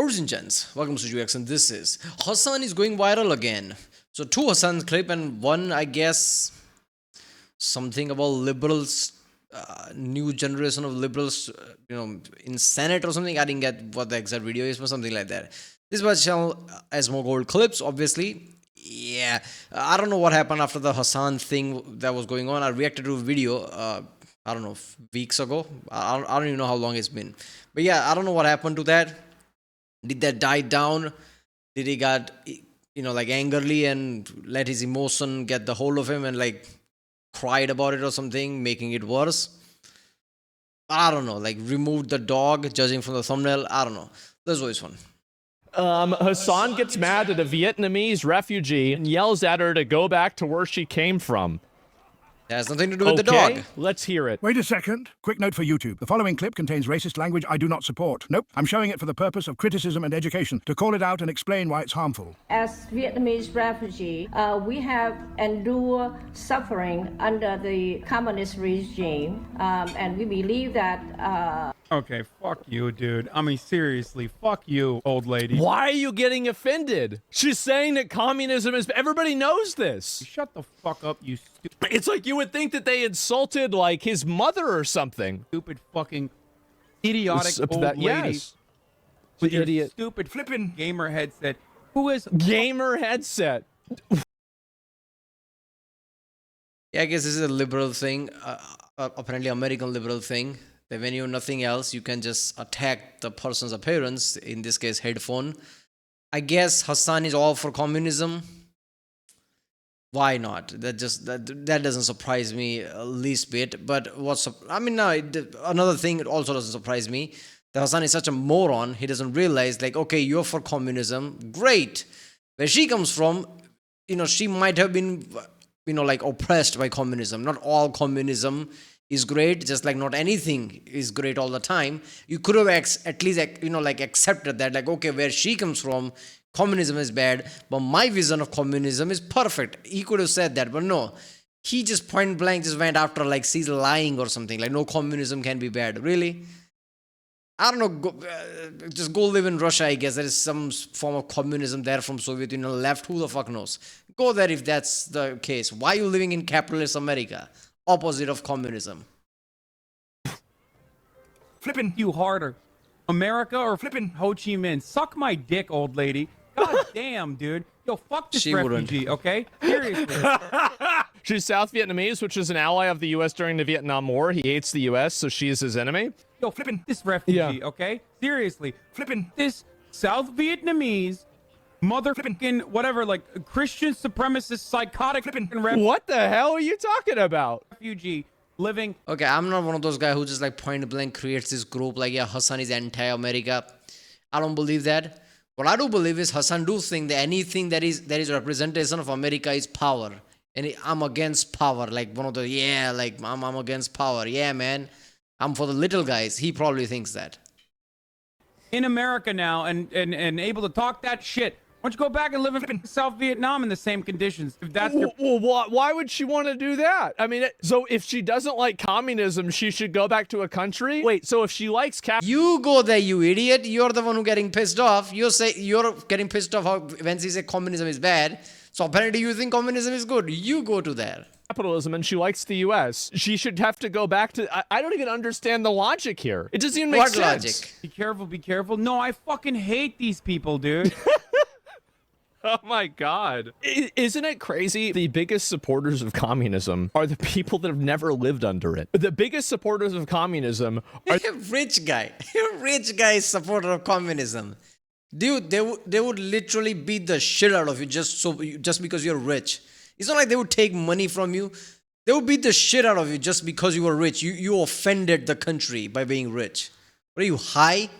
Origin Gents, welcome to UX, and this is Hasan is going viral again. So two Hasan clip and one, I guess, something about liberals, new generation of liberals, in Senate or something. I didn't get what the exact video is, but something like that. This was channel asmongold clips, obviously. Yeah, I don't know what happened after the Hasan thing that was going on. I reacted to a video, I don't know, weeks ago. I don't even know how long it's been. But yeah, I don't know what happened to that. Did that die down? Did he got, like angrily and let his emotion get the hold of him and like cried about it or something, making it worse? I don't know, like removed the dog, judging from the thumbnail. I don't know. That's always fun. Hasan gets mad at a Vietnamese refugee and yells at her to go back to where she came from. That has nothing to do with the dog. Let's hear it. Wait a second. Quick note for YouTube. The following clip contains racist language I do not support. Nope. I'm showing it for the purpose of criticism and education, to call it out and explain why it's harmful. As Vietnamese refugee, we have endured suffering under the communist regime, and we believe that... Okay, fuck you, dude. I mean, seriously, fuck you, old lady. Why are you getting offended? She's saying that communism is... Everybody knows this. Shut the fuck up, you stupid... It's like you would think that they insulted, like, his mother or something. Stupid fucking idiotic old lady. Yes. With your Idiot. stupid flipping gamer headset. Who is... Gamer headset. Yeah, I guess this is a liberal thing, apparently American liberal thing, that when you know nothing else, you can just attack the person's appearance, in this case, headphone. I guess Hasan is all for communism. Why not? That doesn't surprise me least bit. But another thing, it also doesn't surprise me. That Hasan is such a moron. He doesn't realize, like, okay, you're for communism, great. Where she comes from, she might have been, like oppressed by communism. Not all communism is great, just like not anything is great all the time. You could have at least, accepted that, like, okay, where she comes from, communism is bad, but my vision of communism is perfect. He could have said that, but no. He just point blank just went after, like, she's lying or something, like, no, communism can be bad. Really? I don't know, just go live in Russia, I guess. There is some form of communism there from Soviet Union left. Who the fuck knows? Go there if that's the case. Why are you living in capitalist America? Opposite of communism. Flipping you harder. America or flipping Ho Chi Minh? Suck my dick, old lady. God damn, dude. Yo, fuck this refugee, okay? Seriously. She's South Vietnamese, which is an ally of the U.S. during the Vietnam War. He hates the U.S., so she is his enemy. Yo, flipping this refugee, okay? Seriously. Flipping this South Vietnamese mother flipping whatever, like Christian supremacist psychotic flipping What the hell are you talking about? Refugee living. Okay, I'm not one of those guys who just like point blank creates this group like, yeah, Hasan is anti-America. I don't believe that. What I do believe is Hasan do think that anything that is representation of America is power. And I'm against power. Like one of the, yeah, like I'm against power. Yeah, man. I'm for the little guys. He probably thinks that. In America now and able to talk that shit. Why don't you go back and live in South Vietnam in the same conditions? If that's your... Well, why would she want to do that? I mean, so if she doesn't like communism, she should go back to a country? Wait, so if she likes You go there, you idiot. You're the one who getting pissed off. You're getting pissed off how VANCE say communism is bad. So apparently you think communism is good. You go to there. Capitalism and she likes the U.S., she should have to go back to... I don't even understand the logic here. It doesn't even make sense. What logic? Be careful, be careful. No, I fucking hate these people, dude. Oh my God. Isn't it crazy? The biggest supporters of communism are the people that have never lived under it. The biggest supporters of communism are... Rich guy. Rich guy is supporter of communism. Dude, they would literally beat the shit out of you just because you're rich. It's not like they would take money from you. They would beat the shit out of you just because you were rich. You offended the country by being rich. What are you, high?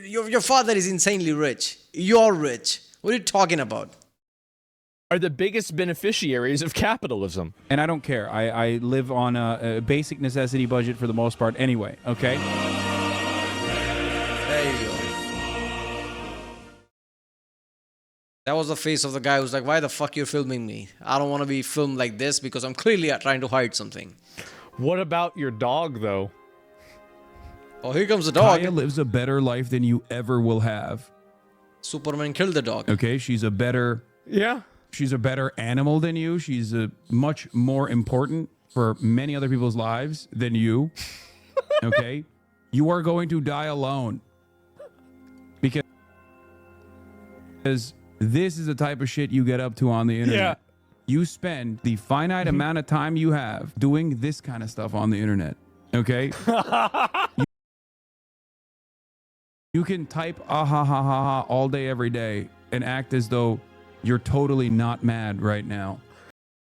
Your father is insanely rich. You're rich. What are you talking about? Are the biggest beneficiaries of capitalism. And I don't care. I live on a basic necessity budget for the most part anyway, okay? There you go. That was the face of the guy who's like, why the fuck you're filming me? I don't want to be filmed like this because I'm clearly trying to hide something. What about your dog, though? Oh, here comes the dog. Kaya lives a better life than you ever will have. Superman killed the dog. Okay, she's a better animal than you. She's a much more important for many other people's lives than you. Okay, you are going to die alone because this is the type of shit you get up to on the internet. Yeah. You spend the finite amount of time you have doing this kind of stuff on the internet. Okay. You can type ah ha ha ha ha all day every day and act as though you're totally not mad right now.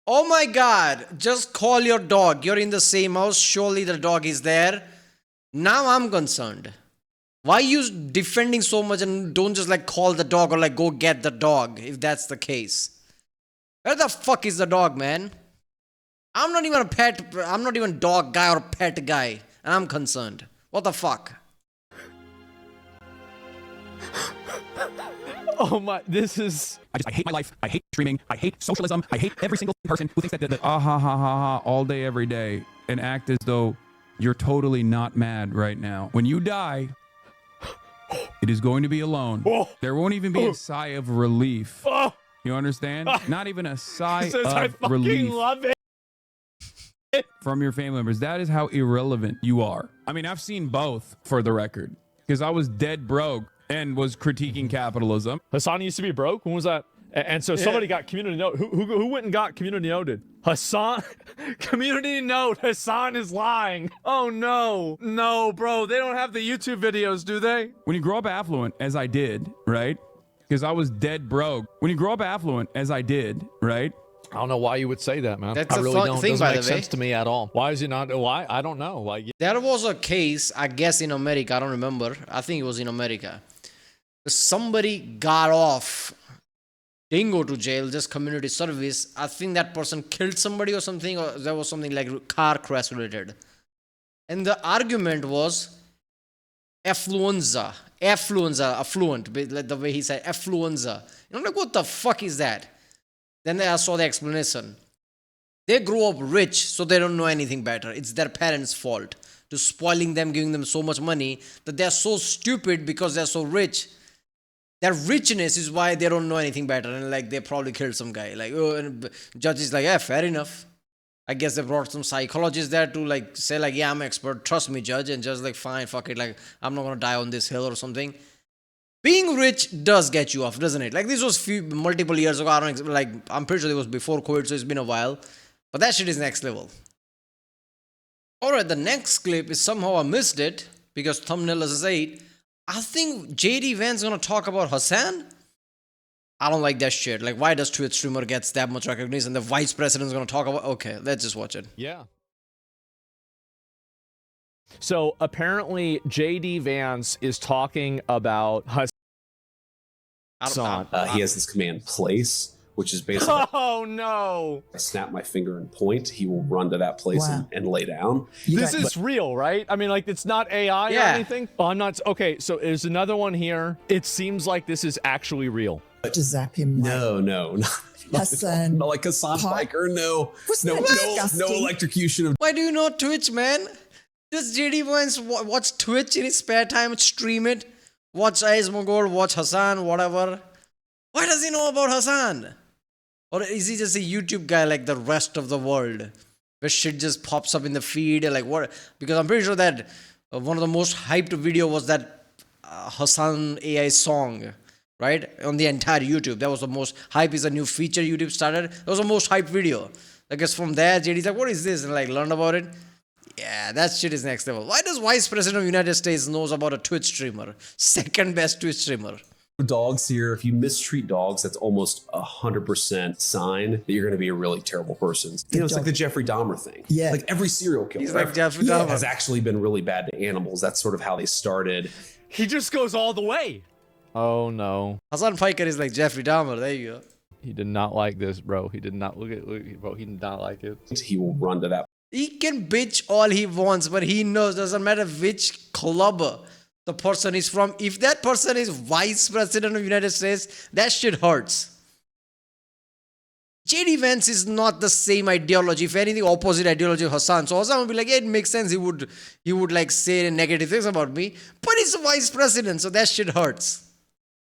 Oh my god, just call your dog. You're in the same house. Surely the dog is there. Now I'm concerned. Why you defending so much and don't just like call the dog or like go get the dog if that's the case? Where the fuck is the dog, man? I'm not even a pet. I'm not even dog guy or pet guy. And I'm concerned. What the fuck? Oh my, this is... I hate my life. I hate streaming. I hate socialism. I hate every single person who thinks that ah ha ha ha ha all day every day and act as though you're totally not mad right now. When you die, it is going to be alone. There won't even be a sigh of relief. You understand? Not even a sigh of relief love it. from your family members. That is how irrelevant you are. I mean, I've seen both for the record because I was dead broke and was critiquing capitalism. Hasan used to be broke. When was that? And so somebody got community note. Who went and got community noted? Hasan. Community note. Hasan is lying. Oh no, no, bro. They don't have the YouTube videos, do they? When you grow up affluent, as I did, right? Because I was dead broke. When you grow up affluent, as I did, right? I don't know why you would say that, man. That's I a really don't. thing, Doesn't by make the way. sense to me at all. Why is he not? Why? I don't know. Like, There was a case, I guess in America, I don't remember. I think it was in America. Somebody got off, didn't go to jail, just community service. I think that person killed somebody or something, or there was something like car crash related. And the argument was affluent, like the way he said affluenza. And I'm like, what the fuck is that? Then I saw the explanation. They grew up rich, so they don't know anything better. It's their parents' fault to spoiling them, giving them so much money that they're so stupid because they're so rich. Their richness is why they don't know anything better, and like they probably killed some guy. Like, oh, and judge is like, yeah, fair enough. I guess they brought some psychologists there to like say like, yeah, I'm an expert, trust me, judge, and just like, fine, fuck it, like I'm not gonna die on this hill or something. Being rich does get you off, doesn't it? Like this was multiple years ago. I don't like. I'm pretty sure it was before COVID, so it's been a while. But that shit is next level. All right, the next clip is somehow I missed it because thumbnail as I say it. I think JD Vance gonna talk about Hasan. I don't like that shit. Like, why does Twitch streamer gets that much recognition? And the vice president's gonna talk about. Okay, let's just watch it. yeah. So apparently, JD Vance is talking about Hasan. He has this command place, which is basically Oh no! I snap my finger and point. He will run to that place and lay down. This is real, right? I mean, like, it's not AI or Yeah. anything. Oh, I'm not. Okay, so there's another one here. It seems like this is actually real. To zap him. No, Hasan. not like Hasan Biker. No, Wasn't no, that no, no disgusting? electrocution of Why do you know Twitch, man? Does JD Vance watch Twitch in his spare time, stream it, watch asmongold, watch Hasan, whatever? Why does he know about Hasan? Or is he just a YouTube guy like the rest of the world? Where shit just pops up in the feed, like what? Because I'm pretty sure that one of the most hyped video was that Hasan AI song, right? On the entire YouTube. That was the most hype, is a new feature YouTube started. That was the most hyped video. I guess from there, JD's like, what is this? And like, learn about it. Yeah, that shit is next level. Why does Vice President of the United States knows about a Twitch streamer? Second best Twitch streamer. dogs here. If you mistreat dogs, that's almost 100% sign that you're going to be a really terrible person. You know, it's like the Jeffrey Dahmer thing. Yeah. Like every serial killer He's like Jeffrey Dahmer. has actually been really bad to animals. That's sort of how they started. He just goes all the way. Oh no. Hasan Piker is like Jeffrey Dahmer. There you go. He did not like this, bro. He did not look, bro. He did not like it. He will run to that He can bitch all he wants, but he knows, doesn't matter which club the person is from. If that person is Vice President of the United States, that shit hurts. JD Vance is not the same ideology. If anything, opposite ideology of Hassan. So Hassan would be like, yeah, it makes sense. He would like say negative things about me, but he's a vice president, so that shit hurts.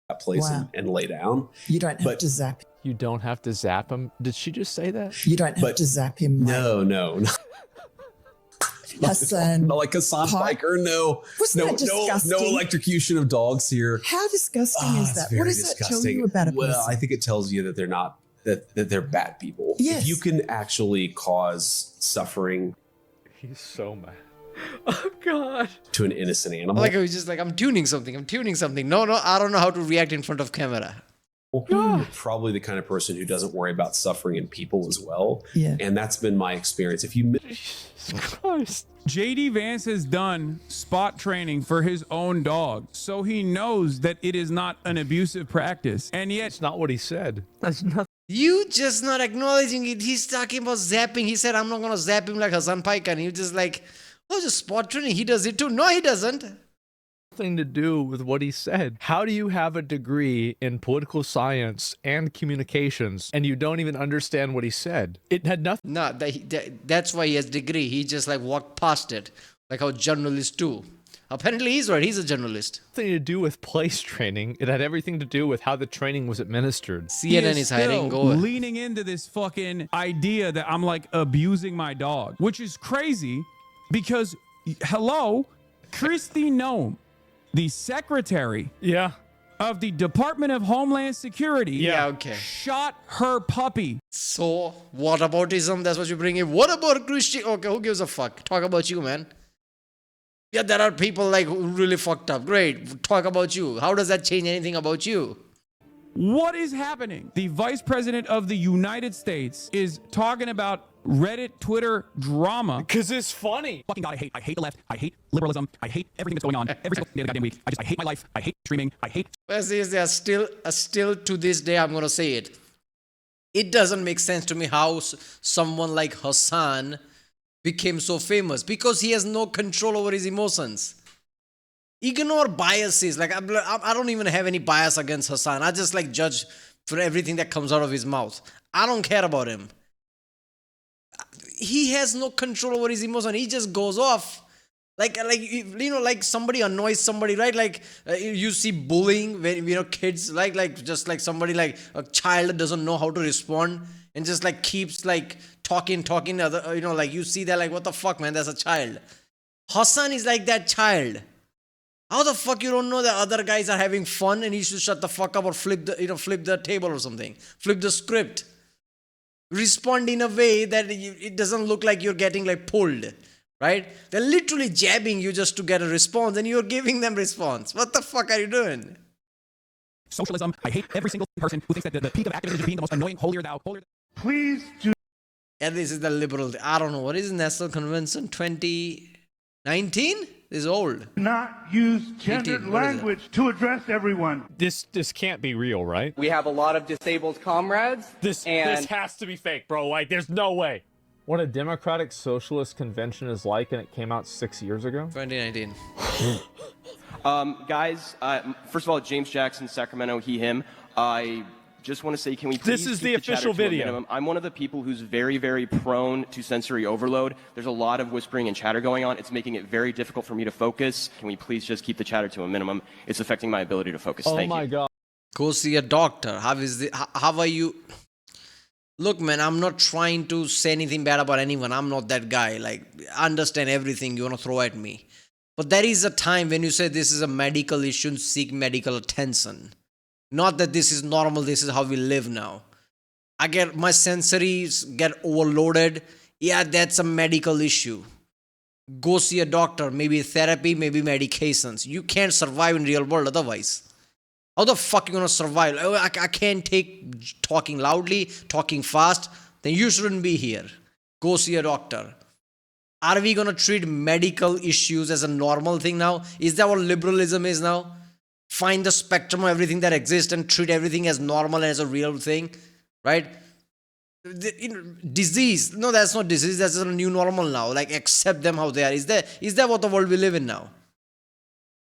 That place and lay down. You don't have to zap. You don't have to zap him. Did she just say that? You don't have to zap him. No. Hassan. Not like Hassan Biker. No. Wasn't that No disgusting? electrocution of dogs here. How disgusting is that? It's What very does that tell you about a Well, person? I think it tells you that they're not that they're bad people. Yes. If you can actually cause suffering He's so mad. Oh God. to an innocent animal, Like, he's just like, I'm tuning something. No, I don't know how to react in front of camera. you're probably the kind of person who doesn't worry about suffering in people as well. Yeah. And that's been my experience. If you Jesus Christ. JD Vance has done spot training for his own dog, so he knows that it is not an abusive practice. And yet, That's not what he said. That's not. You just not acknowledging it. He's talking about zapping. He said, I'm not going to zap him like Hassan Paika. And you just like, oh, just spot training. He does it too. No, he doesn't. Nothing to do with what he said. How do you have a degree in political science and communications and you don't even understand what he said? It had nothing No, that's why he has degree. He just like walked past it. Like how journalists do. Apparently he's right. He's a journalist. to do with place training. It had everything to do with how the training was administered. he CNN is hiding. still Go. leaning into this fucking idea that I'm like abusing my dog, which is crazy because, hello, Kristi Noem, the secretary Yeah. of the Department of Homeland Security, Yeah, okay. shot her puppy. So, whataboutism, that's what you bring in. What about Christian? Okay, who gives a fuck? Talk about you, man. Yeah, there are people like who really fucked up. Great. Talk about you. How does that change anything about you? What is happening? The Vice President of the United States is talking about Reddit, Twitter drama. Because it's funny. Fucking God, I hate the left. I hate liberalism. I hate everything that's going on every single day of the goddamn week. I hate my life. I hate streaming. I hate. Well, see, they are still to this day, I'm going to say it. It doesn't make sense to me how someone like Hassan became so famous because he has no control over his emotions. Ignore biases. Like, I don't even have any bias against Hassan. I just like judge for everything that comes out of his mouth. I don't care about him. He has no control over his emotion. He just goes off. Like somebody annoys somebody, right? Like you see bullying when kids just like somebody like a child doesn't know how to respond and just like keeps like talking other like you see that like what the fuck, man, that's a child. Hassan is like that child. How the fuck you don't know that other guys are having fun and he should shut the fuck up or flip the table or something, flip the script, respond in a way that it doesn't look like you're getting like pulled. Right? They're literally jabbing you just to get a response and you're giving them response. What the fuck are you doing? Socialism. I hate every single person who thinks that the peak of activism is being the most annoying holier thou. Please do And this is the liberal. I don't know. What is National Convention 2019? This is old. not use gendered 18, what is it? language to address everyone. This can't be real, right? We have a lot of disabled comrades. This and has to be fake, bro. Like, there's no way. What a democratic socialist convention is like, and it came out 6 years ago. 2019. guys, first of all, James Jackson, Sacramento, he, him. I just want to say, can we please This is keep the chatter official to a video. minimum? I'm one of the people who's very, very prone to sensory overload. There's a lot of whispering and chatter going on. It's making it very difficult for me to focus. Can we please just keep the chatter to a minimum? It's affecting my ability to focus. Oh Thank my you. God. Go see a doctor. How are you? Look, man, I'm not trying to say anything bad about anyone. I'm not that guy. Like, I understand everything you want to throw at me. But there is a time when you say this is a medical issue and seek medical attention. Not that this is normal, this is how we live now. I get my sensories get overloaded. Yeah, that's a medical issue. Go see a doctor, maybe therapy, maybe medications. You can't survive in real world otherwise. How the fuck you gonna survive? Oh, I can't take talking loudly, talking fast. Then you shouldn't be here. Go see a doctor. Are we gonna treat medical issues as a normal thing now? Is that what liberalism is now? Find the spectrum of everything that exists and treat everything as normal and as a real thing, right? Disease. No, that's not disease. That's a new normal now. Like, accept them how they are. Is that what the world we live in now?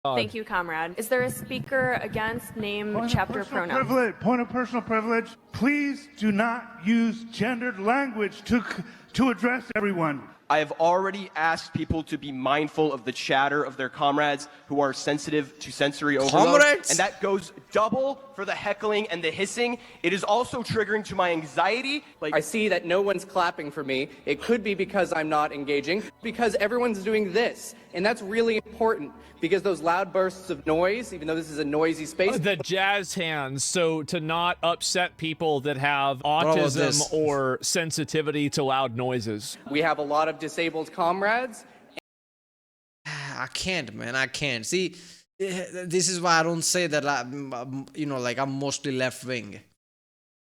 Thank you, comrade. Is there a speaker against name, chapter, pronoun? Point of personal privilege. Please do not use gendered language to address everyone. I have already asked people to be mindful of the chatter of their comrades who are sensitive to sensory overload. Comrades? And that goes double for the heckling and the hissing. It is also triggering to my anxiety. I see that no one's clapping for me. It could be because I'm not engaging, because everyone's doing this. And that's really important, because those loud bursts of noise, even though this is a noisy space. The jazz hands, so to not upset people that have autism or sensitivity to loud noises. We have a lot of disabled comrades. I can't, man. I can't. See, this is why I don't say that, I'm mostly left wing.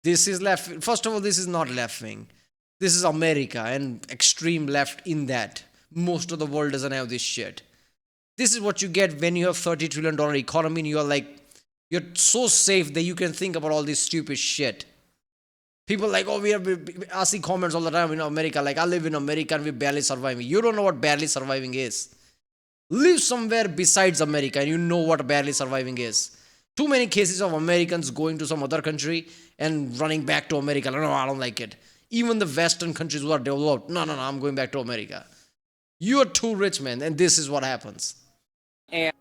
This is left. First of all, this is not left wing. This is America and extreme left in that. Most of the world doesn't have this shit. This is what you get when you have $30 trillion economy and you're so safe that you can think about all this stupid shit. People I see comments all the time in America, I live in America and we're barely surviving. You don't know what barely surviving is. Live somewhere besides America and you know what barely surviving is. Too many cases of Americans going to some other country and running back to America. No, I don't like it. Even the Western countries who are developed, no, I'm going back to America. You're too rich, man, and this is what happens. And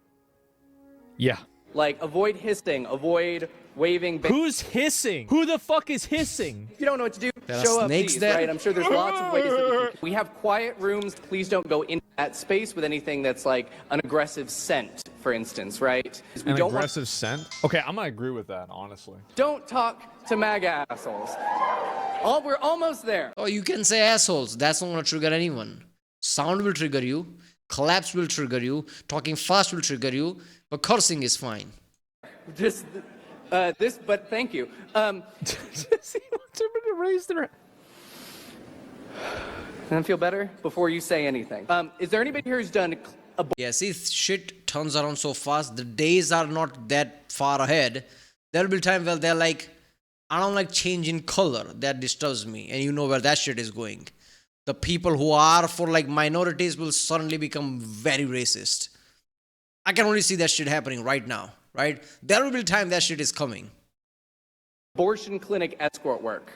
yeah, avoid hissing, avoid waving. Who's hissing? Who the fuck is hissing? If you don't know what to do, there show are up, snakes please, there? right? I'm sure there's lots of ways that we have quiet rooms. Please don't go into that space with anything that's like an aggressive scent, for instance, right? An aggressive scent? Okay, I'm gonna agree with that, honestly. Don't talk to MAGA assholes. We're almost there. Oh, you can say assholes. That's not going to trigger anyone. Sound will trigger you. Collapse will trigger you. Talking fast will trigger you. But cursing is fine. But thank you. Does he want somebody to raise their... Doesn't feel better before you say anything. Is there anybody here who's done... Yeah, see, shit turns around so fast. The days are not that far ahead. There will be time where they're like, I don't like change in color. That disturbs me. And you know where that shit is going. The people who are for minorities will suddenly become very racist. I can only see that shit happening right now, right? There will be time that shit is coming. Abortion clinic escort work.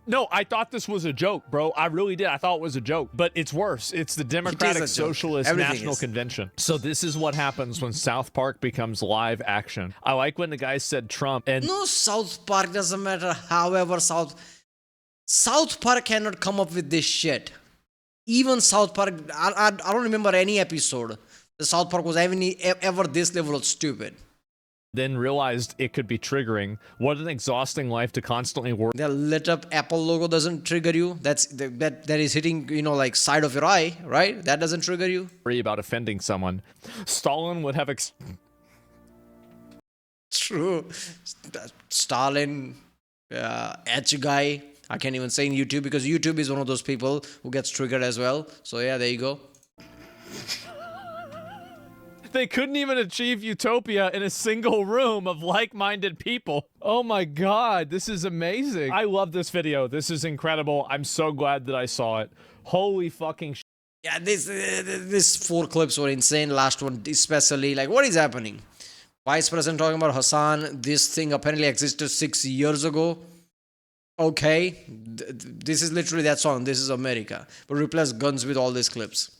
No, I thought this was a joke, bro. I really did. I thought it was a joke. But it's worse. It's the Democratic Socialist National Convention. So this is what happens when South Park becomes live action. I like when the guy said Trump and... No, South Park doesn't matter. However, South Park cannot come up with this shit. Even South Park, I don't remember any episode the South Park was ever this level of stupid. Then realized it could be triggering. What an exhausting life to constantly work. The lit up Apple logo doesn't trigger you. That is hitting, side of your eye, right? That doesn't trigger you. Worry about offending someone. Stalin would have... True. Stalin, H guy. I can't even say in YouTube because YouTube is one of those people who gets triggered as well. So yeah, there you go. They couldn't even achieve utopia in a single room of like-minded people. Oh my god, this is amazing. I love this video. This is incredible. I'm so glad that I saw it. Holy fucking shit. Yeah, these 4 clips were insane. Last one especially. What is happening? Vice President talking about HASAN. This thing apparently existed 6 years ago. Okay. This is literally that song. This is America. But replace guns with all these clips.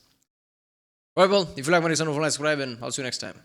Alright, well, if you like my reason, don't forget to subscribe and I'll see you next time.